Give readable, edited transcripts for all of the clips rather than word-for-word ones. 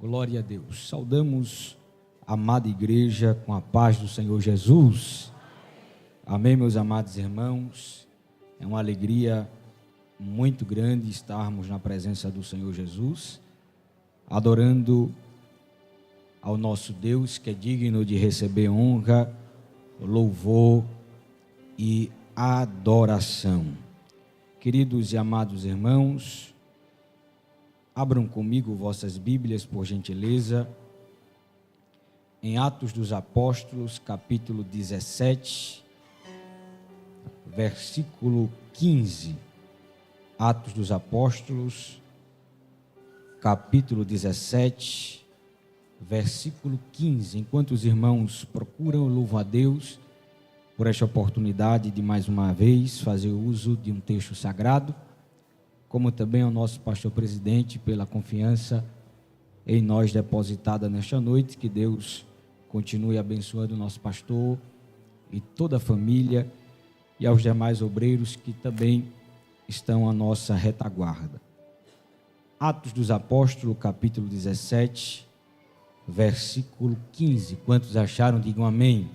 Glória a Deus. Saudamos a amada igreja com a paz do Senhor Jesus. Amém, meus amados irmãos. É uma alegria muito grande estarmos na presença do Senhor Jesus, adorando ao nosso Deus, que é digno de receber honra, louvor e adoração. Queridos e amados irmãos, abram comigo vossas Bíblias, por gentileza, em Atos dos Apóstolos, capítulo 17, versículo 15. Atos dos Apóstolos, capítulo 17, versículo 15. Enquanto os irmãos procuram, eu louvo a Deus por esta oportunidade de mais uma vez fazer uso de um texto sagrado, como também ao nosso pastor presidente pela confiança em nós depositada nesta noite. Que Deus continue abençoando o nosso pastor e toda a família e aos demais obreiros que também estão à nossa retaguarda. Atos dos Apóstolos, capítulo 17, versículo 15. Quantos acharam? Digam amém.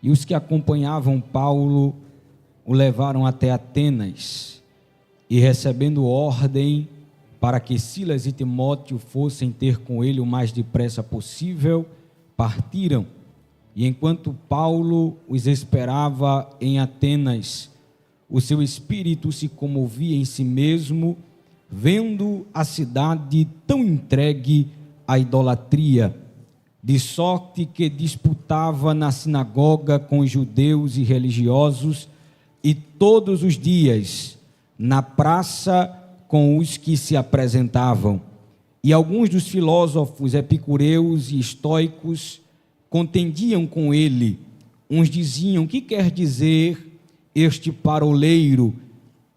E os que acompanhavam Paulo o levaram até Atenas, e recebendo ordem para que Silas e Timóteo fossem ter com ele o mais depressa possível, partiram. E enquanto Paulo os esperava em Atenas, o seu espírito se comovia em si mesmo, vendo a cidade tão entregue à idolatria, de sorte que disputava na sinagoga com os judeus e religiosos, e todos os dias na praça com os que se apresentavam. E alguns dos filósofos epicureus e estoicos contendiam com ele. Uns diziam: que quer dizer este paroleiro?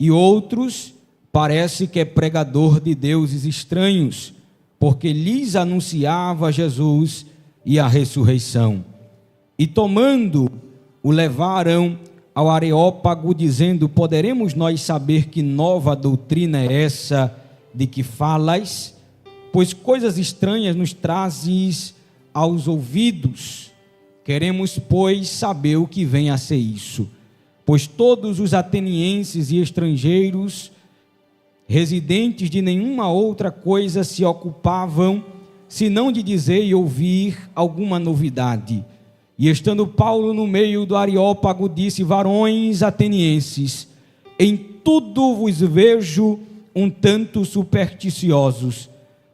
E outros: parece que é pregador de deuses estranhos, porque lhes anunciava Jesus e a ressurreição. E tomando, o levaram ao Areópago, dizendo: poderemos nós saber que nova doutrina é essa de que falas? Pois coisas estranhas nos trazes aos ouvidos. Queremos, pois, saber o que vem a ser isso. Pois todos os atenienses e estrangeiros, residentes de nenhuma outra coisa, se ocupavam, senão de dizer e ouvir alguma novidade. E estando Paulo no meio do Areópago, disse: varões atenienses, em tudo vos vejo um tanto supersticiosos,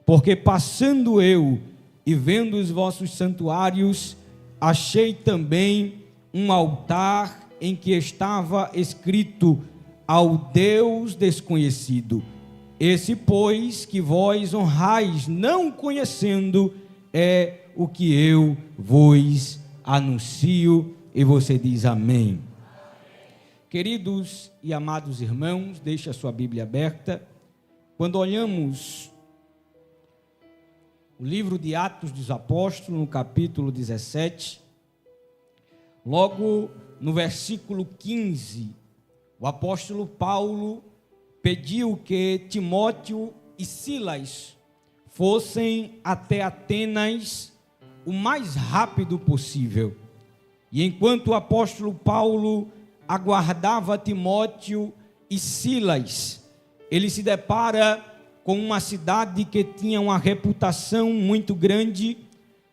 porque passando eu e vendo os vossos santuários, achei também um altar em que estava escrito: ao Deus desconhecido. Esse, pois, que vós honrais não conhecendo, é o que eu vos anuncio. E você diz amém. Queridos e amados irmãos, deixe a sua Bíblia aberta. Quando olhamos o livro de Atos dos Apóstolos, no capítulo 17, logo no versículo 15, o apóstolo Paulo pediu que Timóteo e Silas fossem até Atenas o mais rápido possível. E enquanto o apóstolo Paulo aguardava Timóteo e Silas, ele se depara com uma cidade que tinha uma reputação muito grande,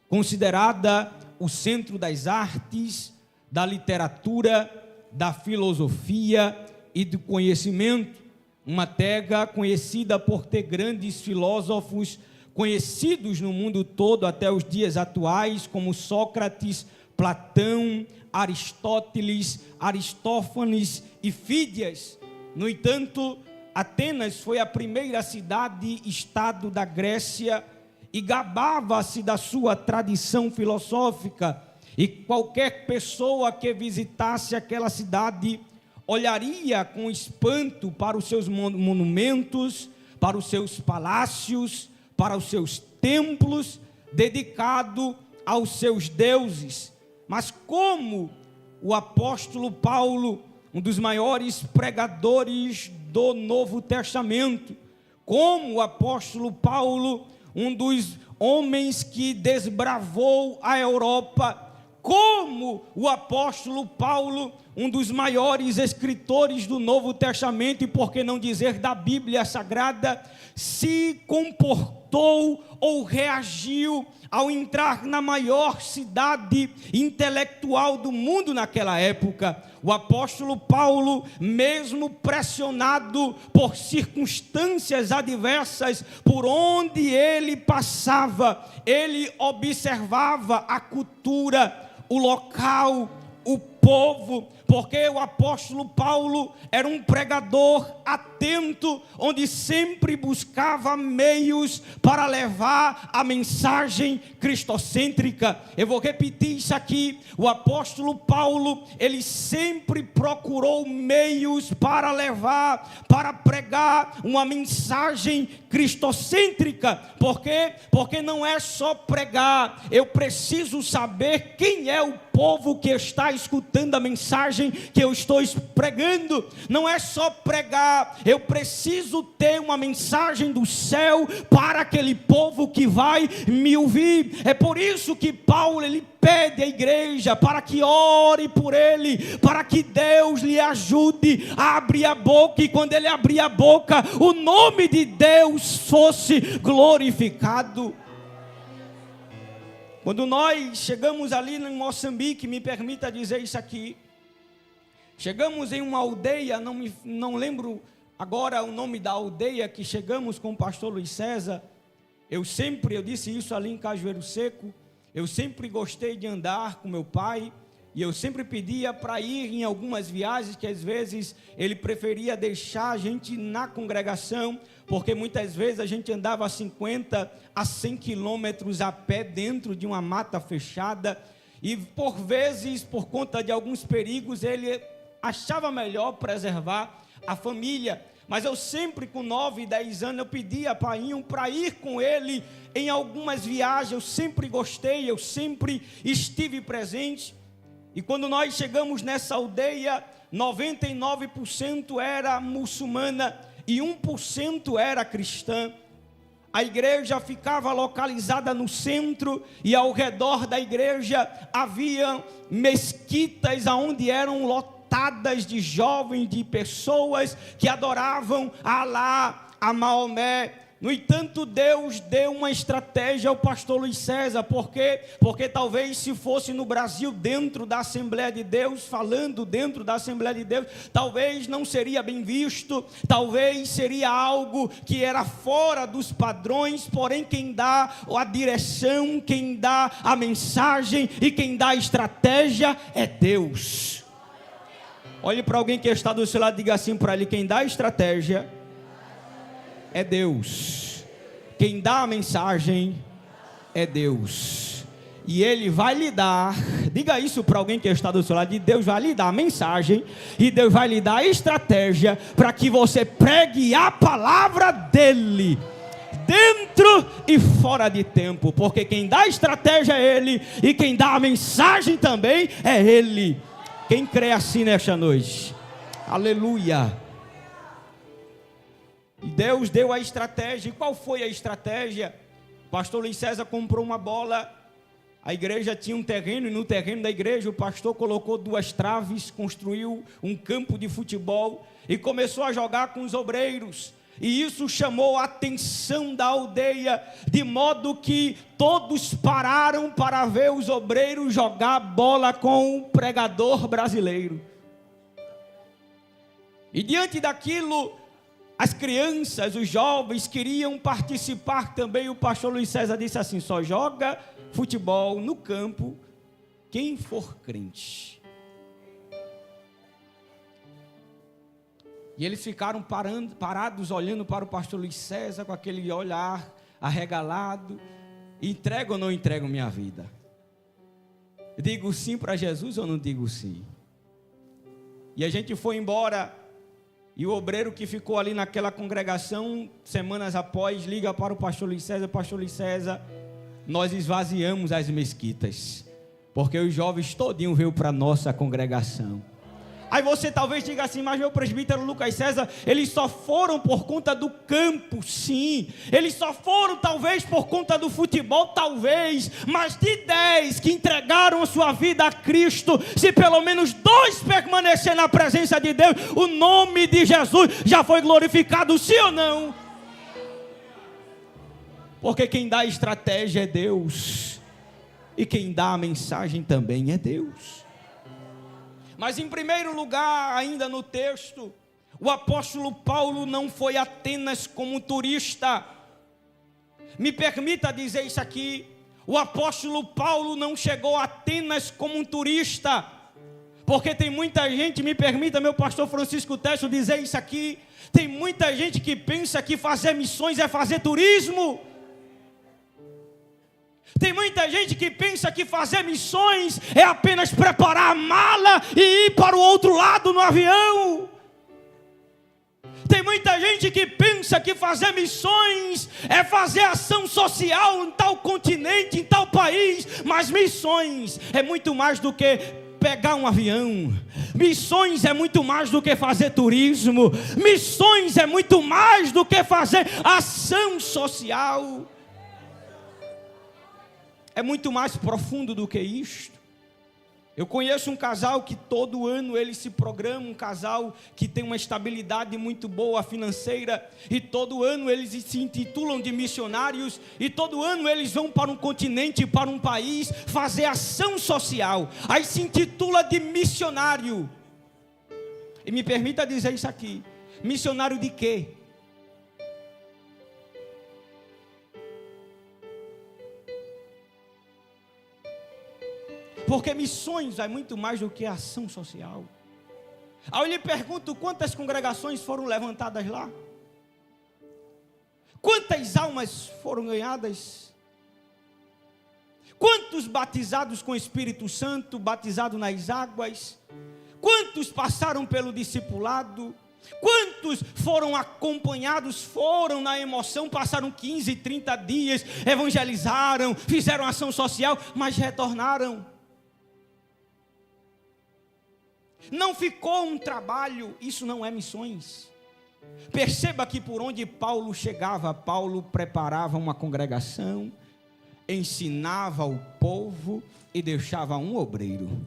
considerada o centro das artes, da literatura, da filosofia e do conhecimento, uma terra conhecida por ter grandes filósofos conhecidos no mundo todo até os dias atuais, como Sócrates, Platão, Aristóteles, Aristófanes e Fídias. No entanto, Atenas foi a primeira cidade-estado da Grécia e gabava-se da sua tradição filosófica, e qualquer pessoa que visitasse aquela cidade olharia com espanto para os seus monumentos, para os seus palácios, para os seus templos dedicados aos seus deuses. Mas como o apóstolo Paulo, um dos maiores pregadores do Novo Testamento, como o apóstolo Paulo, um dos homens que desbravou a Europa, como o apóstolo Paulo, um dos maiores escritores do Novo Testamento, e por que não dizer da Bíblia Sagrada, se comportou ou reagiu ao entrar na maior cidade intelectual do mundo naquela época. O apóstolo Paulo, mesmo pressionado por circunstâncias adversas, por onde ele passava, ele observava a cultura, o local, o povo, porque o apóstolo Paulo era um pregador atento, onde sempre buscava meios para levar a mensagem cristocêntrica. Eu vou repetir isso aqui: o apóstolo Paulo, ele sempre procurou meios para levar, para pregar uma mensagem cristocêntrica. Por quê? Porque não é só pregar, eu preciso saber quem é o povo que está escutando a mensagem que eu estou pregando. Não é só pregar, eu preciso ter uma mensagem do céu para aquele povo que vai me ouvir. É por isso que Paulo, ele pede à igreja para que ore por ele, para que Deus lhe ajude a abrir a boca, e quando ele abrir a boca, o nome de Deus fosse glorificado. Quando nós chegamos ali em Moçambique, me permita dizer isso aqui, chegamos em uma aldeia, não lembro agora o nome da aldeia que chegamos com o pastor Luiz César. Eu disse isso ali em Cajueiro Seco, eu sempre gostei de andar com meu pai, e eu sempre pedia para ir em algumas viagens, que às vezes ele preferia deixar a gente na congregação, porque muitas vezes a gente andava a 50 a 100 quilômetros a pé dentro de uma mata fechada, e por vezes, por conta de alguns perigos, ele achava melhor preservar a família. Mas eu sempre, com 9 e 10 anos, eu pedia para ir com ele em algumas viagens. Eu sempre gostei, eu sempre estive presente. E quando nós chegamos nessa aldeia, 99% era muçulmana e 1% era cristã. A igreja ficava localizada no centro, e ao redor da igreja havia mesquitas onde eram lotadas de jovens, de pessoas que adoravam a Alá, a Maomé. No entanto, Deus deu uma estratégia ao pastor Luiz César. Por quê? Porque talvez se fosse no Brasil, dentro da Assembleia de Deus, falando dentro da Assembleia de Deus, talvez não seria bem visto, talvez seria algo que era fora dos padrões. Porém, quem dá a direção, quem dá a mensagem e quem dá a estratégia é Deus. Olhe para alguém que está do seu lado e diga assim para ele: quem dá a estratégia é Deus, quem dá a mensagem é Deus, e Ele vai lhe dar, diga isso para alguém que está do seu lado, Deus vai lhe dar a mensagem, e Deus vai lhe dar a estratégia, para que você pregue a palavra dEle, dentro e fora de tempo, porque quem dá a estratégia é Ele, e quem dá a mensagem também é Ele. Quem crê assim nesta noite? Aleluia. E Deus deu a estratégia. E qual foi a estratégia? O pastor Luiz César comprou uma bola. A igreja tinha um terreno, e no terreno da igreja o pastor colocou 2 traves, construiu um campo de futebol e começou a jogar com os obreiros. E isso chamou a atenção da aldeia, de modo que todos pararam para ver os obreiros jogar bola com o pregador brasileiro. E diante daquilo, as crianças, os jovens queriam participar também. O pastor Luiz César disse assim: só joga futebol no campo quem for crente. E eles ficaram parados, olhando para o pastor Luiz César com aquele olhar arregalado: entrego ou não entrego minha vida? Digo sim para Jesus ou não digo sim? E a gente foi embora. E o obreiro que ficou ali naquela congregação, semanas após, liga para o pastor Luiz César: pastor Luiz César, nós esvaziamos as mesquitas, porque os jovens todinho veio para a nossa congregação. Aí você talvez diga assim, mas meu presbítero Lucas César, eles só foram por conta do campo, sim. Eles só foram talvez por conta do futebol, talvez. Mas de 10 que entregaram a sua vida a Cristo, se pelo menos 2 permanecer na presença de Deus, o nome de Jesus já foi glorificado, sim ou não? Porque quem dá a estratégia é Deus. E quem dá a mensagem também é Deus. Mas em primeiro lugar, ainda no texto, o apóstolo Paulo não foi a Atenas como turista. Me permita dizer isso aqui. O apóstolo Paulo não chegou a Atenas como um turista. Porque tem muita gente, me permita meu pastor Francisco Testo dizer isso aqui. Tem muita gente que pensa que fazer missões é fazer turismo. Tem muita gente que pensa que fazer missões é apenas preparar a mala e ir para o outro lado no avião. Tem muita gente que pensa que fazer missões é fazer ação social em tal continente, em tal país. Mas missões é muito mais do que pegar um avião. Missões é muito mais do que fazer turismo. Missões é muito mais do que fazer ação social. É muito mais profundo do que isto. Eu conheço um casal que todo ano eles se programam, um casal que tem uma estabilidade muito boa financeira, e todo ano eles se intitulam de missionários, e todo ano eles vão para um continente, para um país, fazer ação social. Aí se intitula de missionário. E me permita dizer isso aqui: missionário de quê? Porque missões é muito mais do que ação social. Aí eu lhe pergunto, quantas congregações foram levantadas lá? Quantas almas foram ganhadas? Quantos batizados com o Espírito Santo, batizados nas águas? Quantos passaram pelo discipulado? Quantos foram acompanhados, foram na emoção, passaram 15, 30 dias, evangelizaram, fizeram ação social, mas retornaram? Não ficou um trabalho, isso não é missões. Perceba que por onde Paulo chegava, Paulo preparava uma congregação, ensinava o povo e deixava um obreiro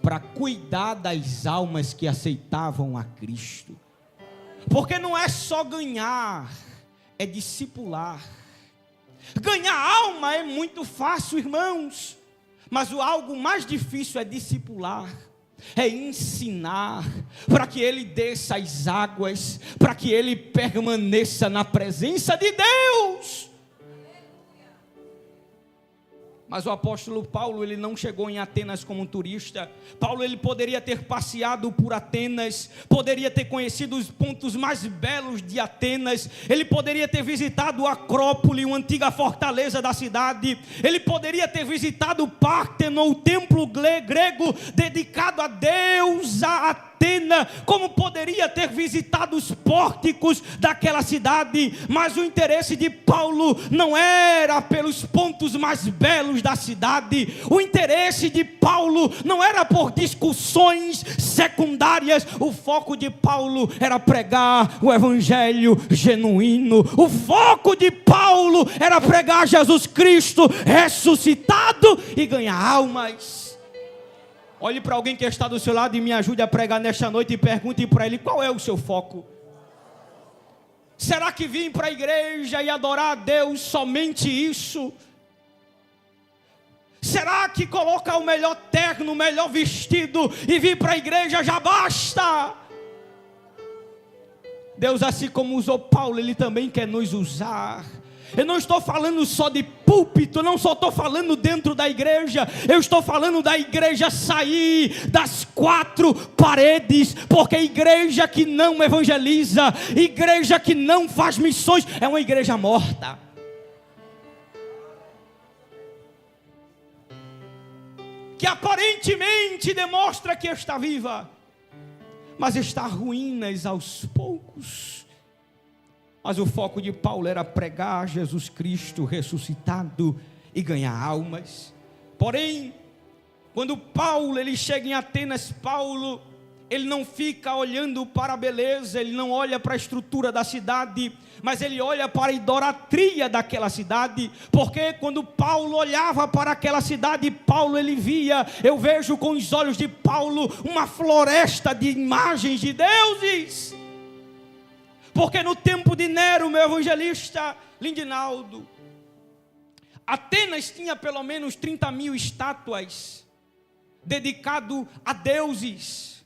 para cuidar das almas que aceitavam a Cristo. Porque não é só ganhar, é discipular. Ganhar alma é muito fácil, irmãos. Mas o algo mais difícil é discipular, é ensinar, para que ele desça as águas, para que ele permaneça na presença de Deus. Mas o apóstolo Paulo, ele não chegou em Atenas como um turista. Paulo, ele poderia ter passeado por Atenas, poderia ter conhecido os pontos mais belos de Atenas, ele poderia ter visitado a Acrópole, uma antiga fortaleza da cidade, ele poderia ter visitado o Párteno, o templo grego dedicado a Deus, a Atena, como poderia ter visitado os pórticos daquela cidade. Mas o interesse de Paulo não era pelos pontos mais belos da cidade. O interesse de Paulo não era por discussões secundárias. O foco de Paulo era pregar o evangelho genuíno. O foco de Paulo era pregar Jesus Cristo ressuscitado e ganhar almas. Olhe para alguém que está do seu lado e me ajude a pregar nesta noite e pergunte para ele: qual é o seu foco? Será que vim para a igreja e adorar a Deus somente isso? Será que colocar o melhor terno, o melhor vestido e vir para a igreja já basta? Deus, assim como usou Paulo, Ele também quer nos usar. Eu não estou falando só de púlpito, não só estou falando dentro da igreja, eu estou falando da igreja sair das 4 paredes, porque igreja que não evangeliza, igreja que não faz missões, é uma igreja morta. Que aparentemente demonstra que está viva, mas está ruínas aos poucos. Mas o foco de Paulo era pregar Jesus Cristo ressuscitado e ganhar almas. Porém, Quando Paulo ele chega em Atenas, Paulo, ele não fica olhando para a beleza, ele não olha para a estrutura da cidade, mas ele olha para a idolatria daquela cidade, porque quando Paulo olhava para aquela cidade, Paulo ele via, eu vejo com os olhos de Paulo, uma floresta de imagens de deuses, porque no tempo de Nero, meu evangelista Lindinaldo, Atenas tinha pelo menos 30.000 estátuas, dedicado a deuses.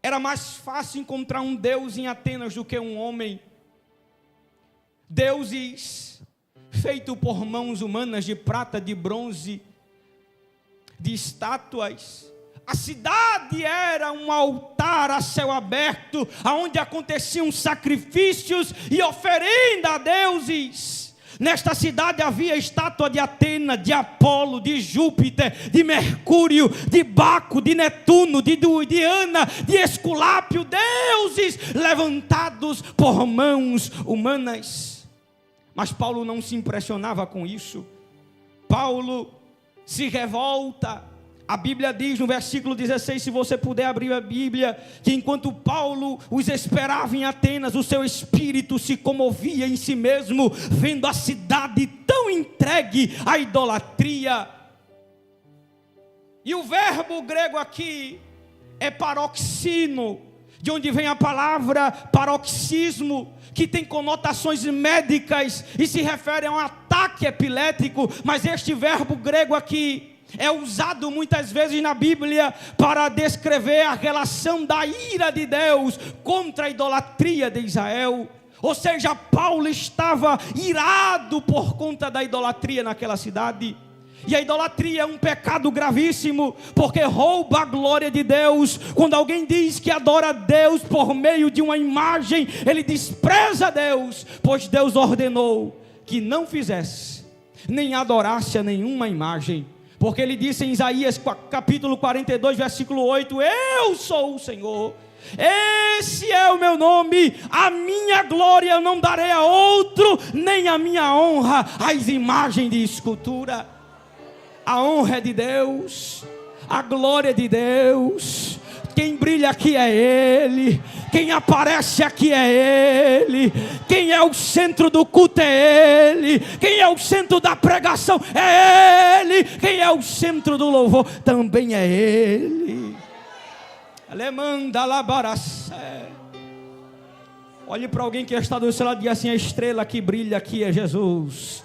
Era mais fácil encontrar um deus em Atenas do que um homem. Deuses feitos por mãos humanas, de prata, de bronze, de estátuas. A cidade era um altar a céu aberto, onde aconteciam sacrifícios e oferenda a deuses. Nesta cidade havia estátua de Atena, de Apolo, de Júpiter, de Mercúrio, de Baco, de Netuno, de Diana, de Esculápio, deuses levantados por mãos humanas. Mas Paulo não se impressionava com isso. Paulo se revolta. A Bíblia diz no versículo 16, se você puder abrir a Bíblia, que enquanto Paulo os esperava em Atenas, o seu espírito se comovia em si mesmo, vendo a cidade tão entregue à idolatria. E o verbo grego aqui é paroxino, de onde vem a palavra paroxismo, que tem conotações médicas e se refere a um ataque epilético, mas este verbo grego aqui é usado muitas vezes na Bíblia para descrever a relação da ira de Deus contra a idolatria de Israel. Ou seja, Paulo estava irado por conta da idolatria naquela cidade. E a idolatria é um pecado gravíssimo, porque rouba a glória de Deus. Quando alguém diz que adora a Deus por meio de uma imagem, ele despreza a Deus, pois Deus ordenou que não fizesse, nem adorasse a nenhuma imagem. Porque ele disse em Isaías capítulo 42, versículo 8, eu sou o Senhor, esse é o meu nome, a minha glória eu não darei a outro, nem a minha honra às imagens de escultura. A honra é de Deus, a glória é de Deus. Quem brilha aqui é Ele, quem aparece aqui é Ele, quem é o centro do culto é Ele, quem é o centro da pregação é Ele, quem é o centro do louvor também é Ele. Alemanda labarassé. Olhe para alguém que está do seu lado e diga assim: a estrela que brilha aqui é Jesus.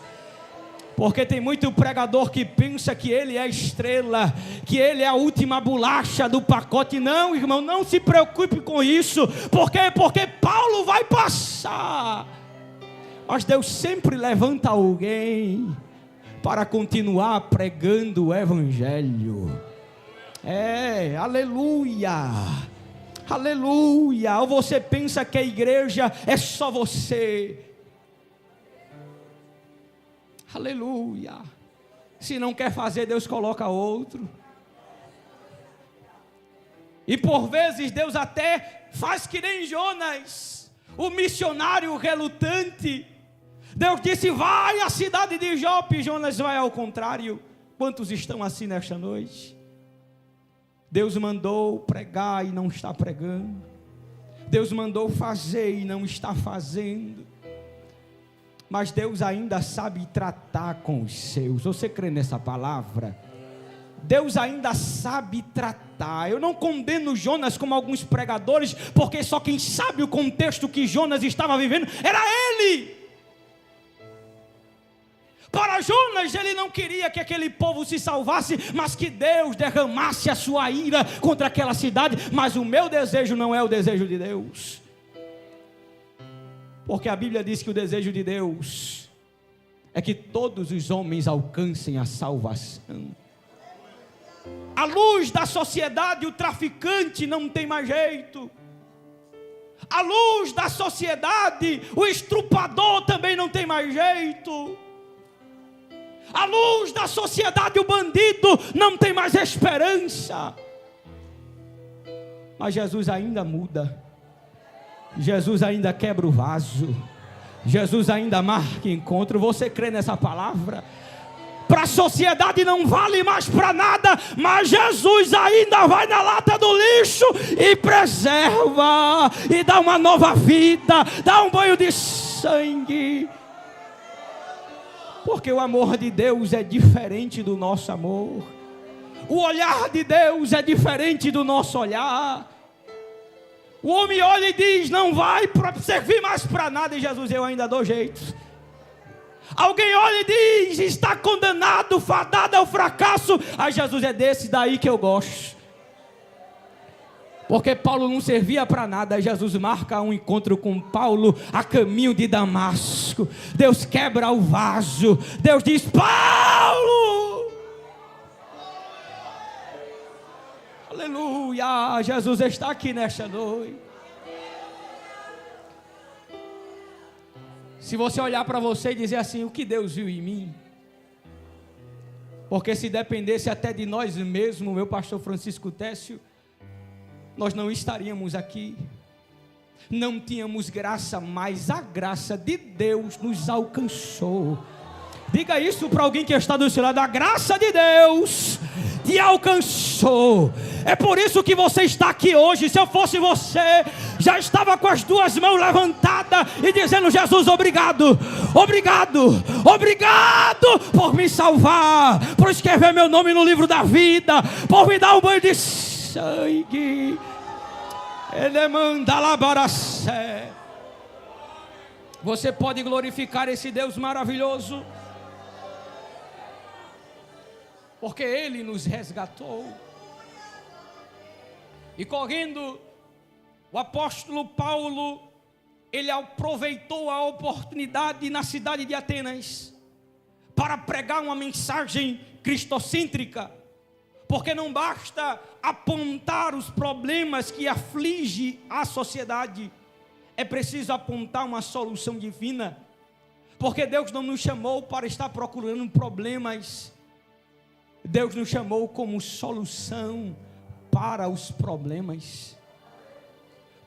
Porque tem muito pregador que pensa que ele é a estrela, que ele é a última bolacha do pacote. Não, irmão, não se preocupe com isso. Por quê? Porque Paulo vai passar. Mas Deus sempre levanta alguém para continuar pregando o Evangelho. Aleluia. Aleluia. Ou você pensa que a igreja é só você. Aleluia. Se não quer fazer, Deus coloca outro. E por vezes Deus até faz que nem Jonas, o missionário relutante. Deus disse: vai à cidade de Jope. Jonas vai ao contrário. Quantos estão assim nesta noite? Deus mandou pregar e não está pregando. Deus mandou fazer e não está fazendo. Mas Deus ainda sabe tratar com os seus. Você crê nessa palavra? Deus ainda sabe tratar. Eu não condeno Jonas como alguns pregadores, porque só quem sabe o contexto que Jonas estava vivendo era ele. Para Jonas, ele não queria que aquele povo se salvasse, mas que Deus derramasse a sua ira contra aquela cidade. Mas o meu desejo não é o desejo de Deus. Porque a Bíblia diz que o desejo de Deus é que todos os homens alcancem a salvação. À luz da sociedade, o traficante não tem mais jeito. À luz da sociedade, o estrupador também não tem mais jeito. À luz da sociedade, o bandido não tem mais esperança. Mas Jesus ainda muda. Jesus ainda quebra o vaso. Jesus ainda marca encontro. Você crê nessa palavra? para a sociedade não vale mais para nada, mas Jesus ainda vai na lata do lixo e preserva, e dá uma nova vida, dá um banho de sangue. Porque o amor de Deus é diferente do nosso amor. O olhar de Deus é diferente do nosso olhar. O homem olha e diz, não vai servir mais para nada, e Jesus, eu ainda dou jeito. Alguém olha e diz, está condenado, fadado ao fracasso. Aí Jesus, é desse daí que eu gosto. Porque Paulo não servia para nada. Aí Jesus marca um encontro com Paulo a caminho de Damasco. Deus quebra o vaso. Deus diz, Paulo! Aleluia! Jesus está aqui nesta noite. Se você olhar para você e dizer assim, o que Deus viu em mim? Porque se dependesse até de nós mesmos, meu pastor Francisco Técio, nós não estaríamos aqui. Não tínhamos graça, mas a graça de Deus nos alcançou. Diga isso para alguém que está do seu lado, a graça de Deus te alcançou. É por isso que você está aqui hoje. Se eu fosse você, já estava com as duas mãos levantadas e dizendo, Jesus, obrigado, obrigado, obrigado por me salvar, por escrever meu nome no livro da vida, por me dar um banho de sangue. Ele manda labaracé. Você pode glorificar esse Deus maravilhoso, porque Ele nos resgatou. E correndo, o apóstolo Paulo, ele aproveitou a oportunidade na cidade de Atenas para pregar uma mensagem cristocêntrica, porque não basta apontar os problemas que afligem a sociedade, é preciso apontar uma solução divina, porque Deus não nos chamou para estar procurando problemas, Deus nos chamou como solução para os problemas.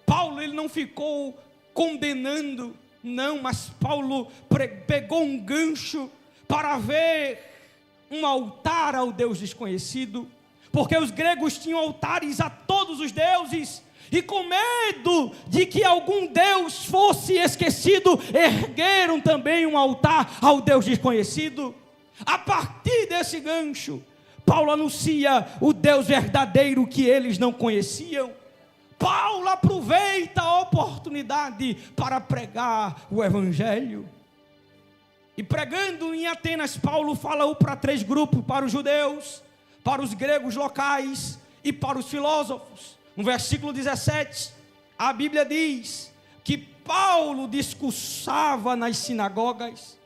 Paulo, ele não ficou condenando, não, mas Paulo pegou um gancho para ver um altar ao Deus desconhecido, porque os gregos tinham altares a todos os deuses, e com medo de que algum Deus fosse esquecido, ergueram também um altar ao Deus desconhecido. A partir desse gancho, Paulo anuncia o Deus verdadeiro que eles não conheciam. Paulo aproveita a oportunidade para pregar o Evangelho. E pregando em Atenas, Paulo fala para 3 grupos, para os judeus, para os gregos locais e para os filósofos. No versículo 17, a Bíblia diz que Paulo discursava nas sinagogas.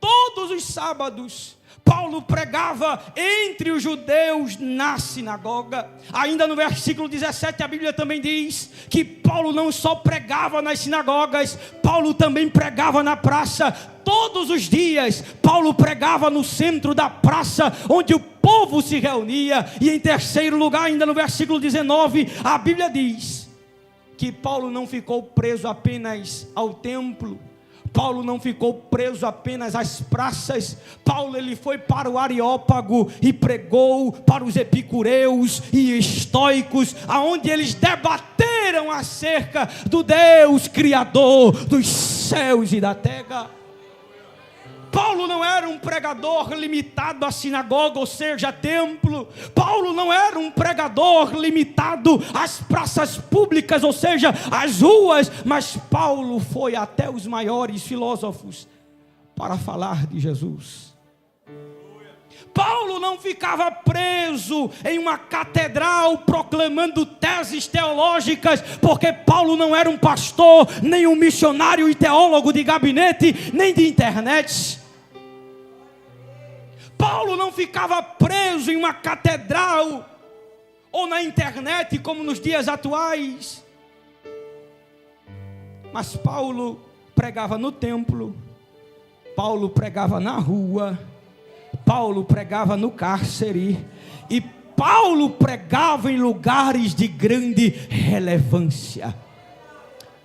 Todos os sábados, Paulo pregava entre os judeus na sinagoga. Ainda no versículo 17 a Bíblia também diz que Paulo não só pregava nas sinagogas, Paulo também pregava na praça. Todos os dias Paulo pregava no centro da praça, onde o povo se reunia. E em terceiro lugar, ainda no versículo 19, a Bíblia diz que Paulo não ficou preso apenas ao templo, Paulo não ficou preso apenas às praças. Paulo, ele foi para o Areópago e pregou para os epicureus e estoicos, aonde eles debateram acerca do Deus Criador dos céus e da terra. Paulo não era um pregador limitado à sinagoga, ou seja, templo. Paulo não era um pregador limitado às praças públicas, ou seja, às ruas. Mas Paulo foi até os maiores filósofos para falar de Jesus. Paulo não ficava preso em uma catedral proclamando teses teológicas, porque Paulo não era um pastor, nem um missionário e teólogo de gabinete, nem de internet. Paulo não ficava preso em uma catedral ou na internet como nos dias atuais. Mas Paulo pregava no templo, Paulo pregava na rua, Paulo pregava no cárcere, e Paulo pregava em lugares de grande relevância.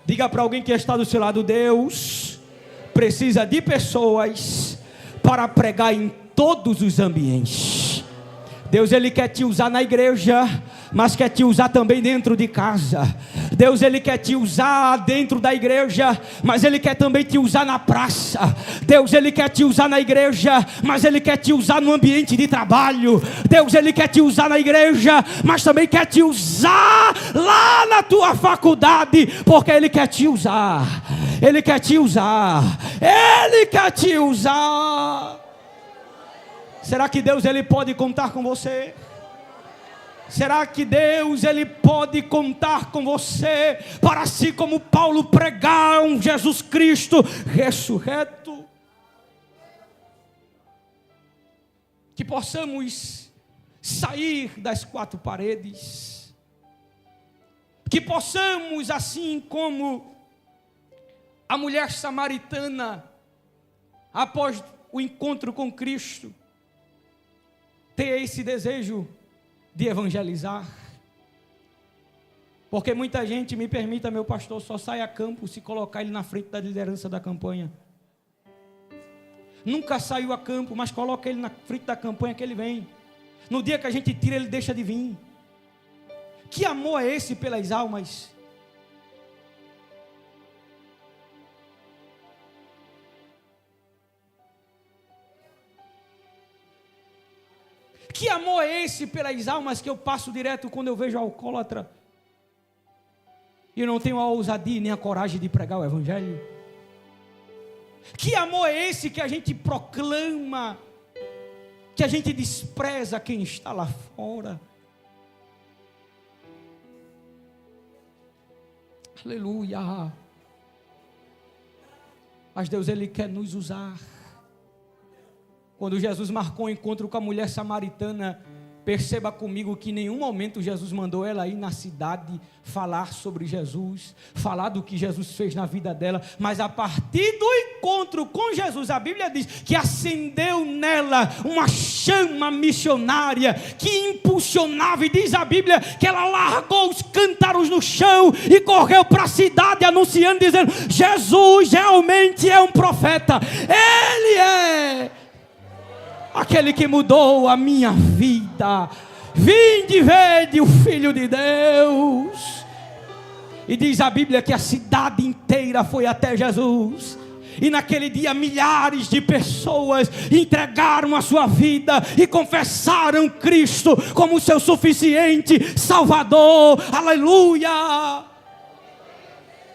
Diga para alguém que está do seu lado: Deus precisa de pessoas para pregar em todos os ambientes. Deus, Ele quer te usar na igreja, mas quer te usar também dentro de casa. Deus, Ele quer te usar dentro da igreja, mas Ele quer também te usar na praça. Deus, Ele quer te usar na igreja, mas Ele quer te usar no ambiente de trabalho. Deus, Ele quer te usar na igreja, mas também quer te usar lá na tua faculdade, porque Ele quer te usar. Ele quer te usar. Ele quer te usar. Será que Deus, Ele pode contar com você? Será que Deus, Ele pode contar com você, para assim como Paulo pregar um Jesus Cristo ressurreto? Que possamos sair das quatro paredes, que possamos, assim como a mulher samaritana, após o encontro com Cristo, ter esse desejo de evangelizar. Porque muita gente, me permita, meu pastor, só sai a campo se colocar ele na frente da liderança da campanha. Nunca saiu a campo, mas coloca ele na frente da campanha que ele vem. No dia que a gente tira, ele deixa de vir. Que amor é esse pelas almas? Que amor é esse pelas almas que eu passo direto quando eu vejo alcoólatra e eu não tenho a ousadia nem a coragem de pregar o evangelho? Que amor é esse que a gente proclama, que a gente despreza quem está lá fora? Aleluia. Mas Deus, Ele quer nos usar. Quando Jesus marcou o encontro com a mulher samaritana, perceba comigo que em nenhum momento Jesus mandou ela ir na cidade falar sobre Jesus, falar do que Jesus fez na vida dela, mas a partir do encontro com Jesus, a Bíblia diz que acendeu nela uma chama missionária que impulsionava, e diz a Bíblia que ela largou os cântaros no chão e correu para a cidade anunciando, dizendo: Jesus realmente é um profeta, Ele é aquele que mudou a minha vida. Vinde, vede o Filho de Deus. E diz a Bíblia que a cidade inteira foi até Jesus. E naquele dia milhares de pessoas entregaram a sua vida e confessaram Cristo como seu suficiente Salvador. Aleluia.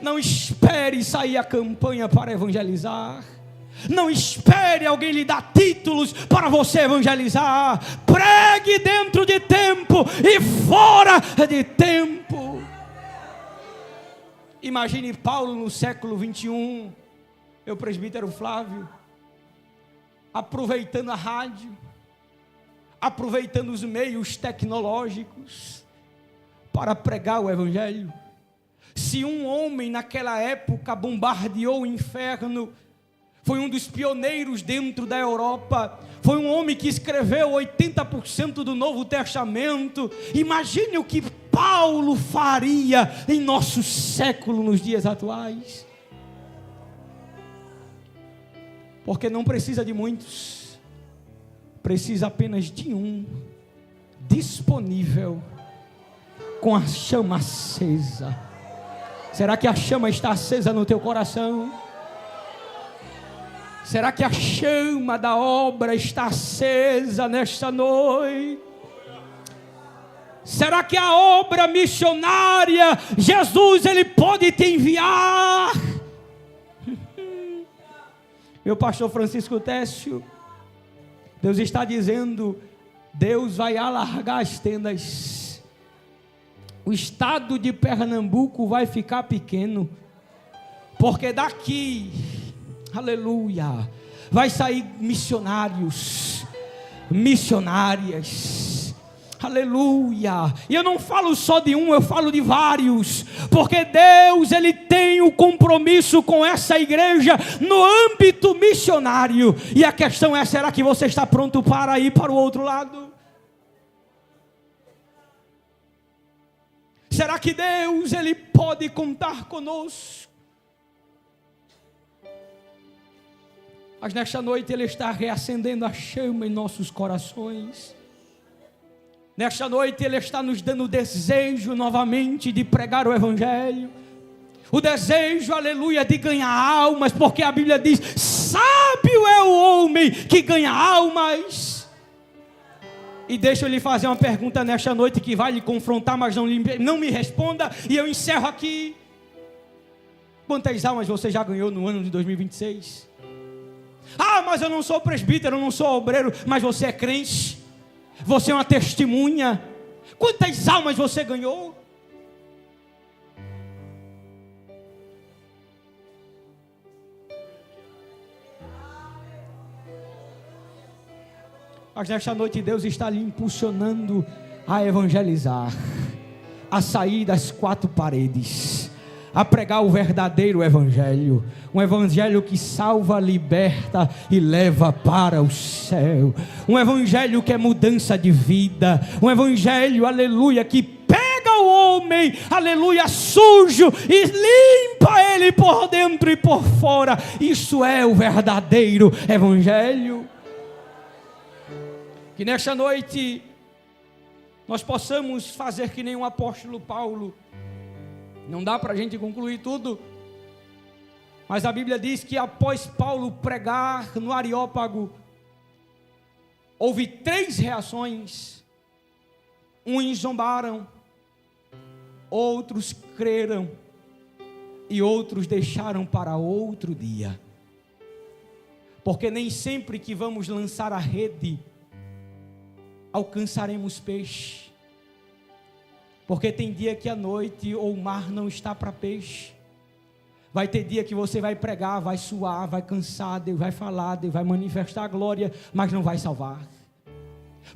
Não espere sair a campanha para evangelizar. Não espere alguém lhe dar títulos para você evangelizar. Pregue dentro de tempo e fora de tempo. Imagine Paulo no século 21, meu presbítero Flávio, aproveitando a rádio, aproveitando os meios tecnológicos para pregar o evangelho. Se um homem naquela época bombardeou o inferno, foi um dos pioneiros dentro da Europa, foi um homem que escreveu 80% do Novo Testamento. Imagine o que Paulo faria em nosso século, nos dias atuais. Porque não precisa de muitos, precisa apenas de um, disponível, com a chama acesa. Será que a chama está acesa no teu coração? Será que a chama da obra está acesa nesta noite? Será que a obra missionária, Jesus, Ele pode te enviar? Meu pastor Francisco Técio, Deus está dizendo, Deus vai alargar as tendas. O estado de Pernambuco vai ficar pequeno, porque daqui, aleluia, vai sair missionários, missionárias, aleluia. E eu não falo só de um, eu falo de vários, porque Deus, Ele tem o compromisso com essa igreja no âmbito missionário. E a questão é, será que você está pronto para ir para o outro lado? Será que Deus, Ele pode contar conosco? Mas nesta noite Ele está reacendendo a chama em nossos corações. Nesta noite Ele está nos dando o desejo novamente de pregar o Evangelho. O desejo, aleluia, de ganhar almas, porque a Bíblia diz: sábio é o homem que ganha almas. E deixa eu lhe fazer uma pergunta nesta noite que vai lhe confrontar, mas não me responda, e eu encerro aqui. Quantas almas você já ganhou no ano de 2026? Ah, mas eu não sou presbítero, eu não sou obreiro, mas você é crente, você é uma testemunha. Quantas almas você ganhou? Mas nesta noite Deus está lhe impulsionando a evangelizar, a sair das quatro paredes, a pregar o verdadeiro evangelho, um evangelho que salva, liberta e leva para o céu, um evangelho que é mudança de vida, um evangelho, aleluia, que pega o homem, aleluia, sujo e limpa ele por dentro e por fora. Isso é o verdadeiro evangelho. Que nesta noite nós possamos fazer que nem o apóstolo Paulo. Não dá para a gente concluir tudo, mas a Bíblia diz que após Paulo pregar no Areópago, houve 3 reações. Uns zombaram, outros creram e outros deixaram para outro dia. Porque nem sempre que vamos lançar a rede alcançaremos peixe, porque tem dia que a noite ou o mar não está para peixe. Vai ter dia que você vai pregar, vai suar, vai cansar, Deus vai falar, Deus vai manifestar a glória, mas não vai salvar,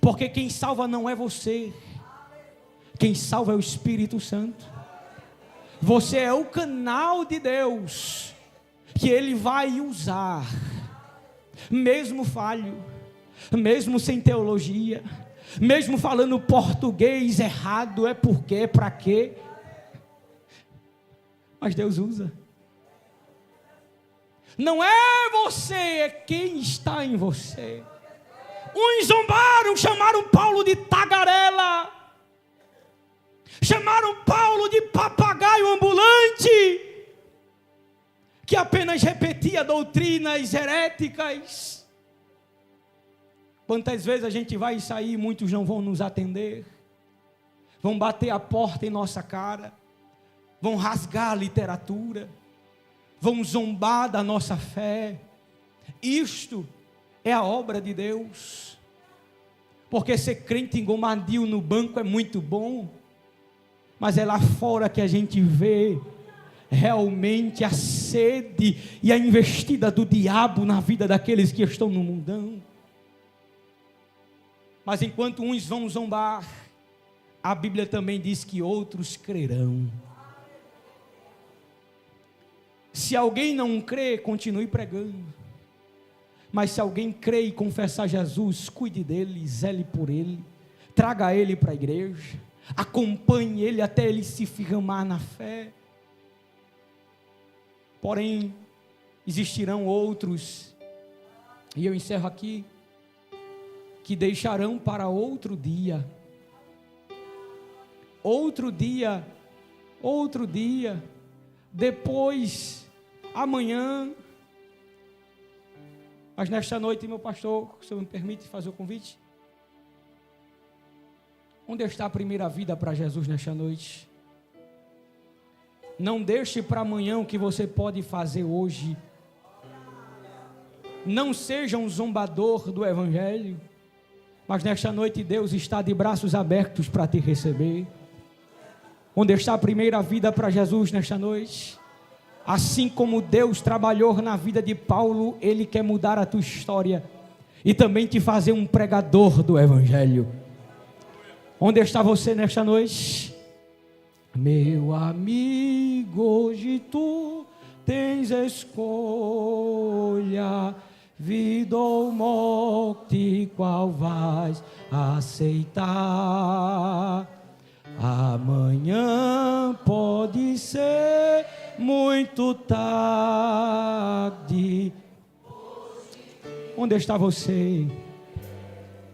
porque quem salva não é você, quem salva é o Espírito Santo. Você é o canal de Deus que Ele vai usar, mesmo falho, mesmo sem teologia, mesmo falando português errado, é porque, para quê? Mas Deus usa. Não é você, é quem está em você. Uns zombaram, chamaram Paulo de tagarela, chamaram Paulo de papagaio ambulante, que apenas repetia doutrinas heréticas. Quantas vezes a gente vai sair, muitos não vão nos atender, vão bater a porta em nossa cara, vão rasgar a literatura, vão zombar da nossa fé. Isto é a obra de Deus, porque ser crente engomadio no banco é muito bom, mas é lá fora que a gente vê realmente a sede e a investida do diabo na vida daqueles que estão no mundão. Mas enquanto uns vão zombar, a Bíblia também diz que outros crerão. Se alguém não crê, continue pregando. Mas se alguém crê e confessar Jesus, cuide dele, zele por ele, traga ele para a igreja, acompanhe ele até ele se firmar na fé. Porém, existirão outros, e eu encerro aqui, que deixarão para outro dia, depois, amanhã. Mas nesta noite, meu pastor, se eu me permite fazer o convite, onde está a primeira vida para Jesus nesta noite? Não deixe para amanhã o que você pode fazer hoje. Não seja um zombador do Evangelho, mas nesta noite Deus está de braços abertos para te receber. Onde está a primeira vida para Jesus nesta noite? Assim como Deus trabalhou na vida de Paulo, Ele quer mudar a tua história e também te fazer um pregador do Evangelho. Onde está você nesta noite? Meu amigo, hoje tu tens escolha, vida ou morte, qual vais aceitar? Amanhã pode ser muito tarde. Onde está você?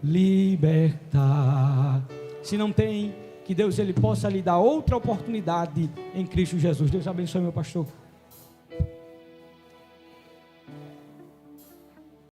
Libertar. Se não tem, que Deus ele possa lhe dar outra oportunidade em Cristo Jesus. Deus abençoe, meu pastor.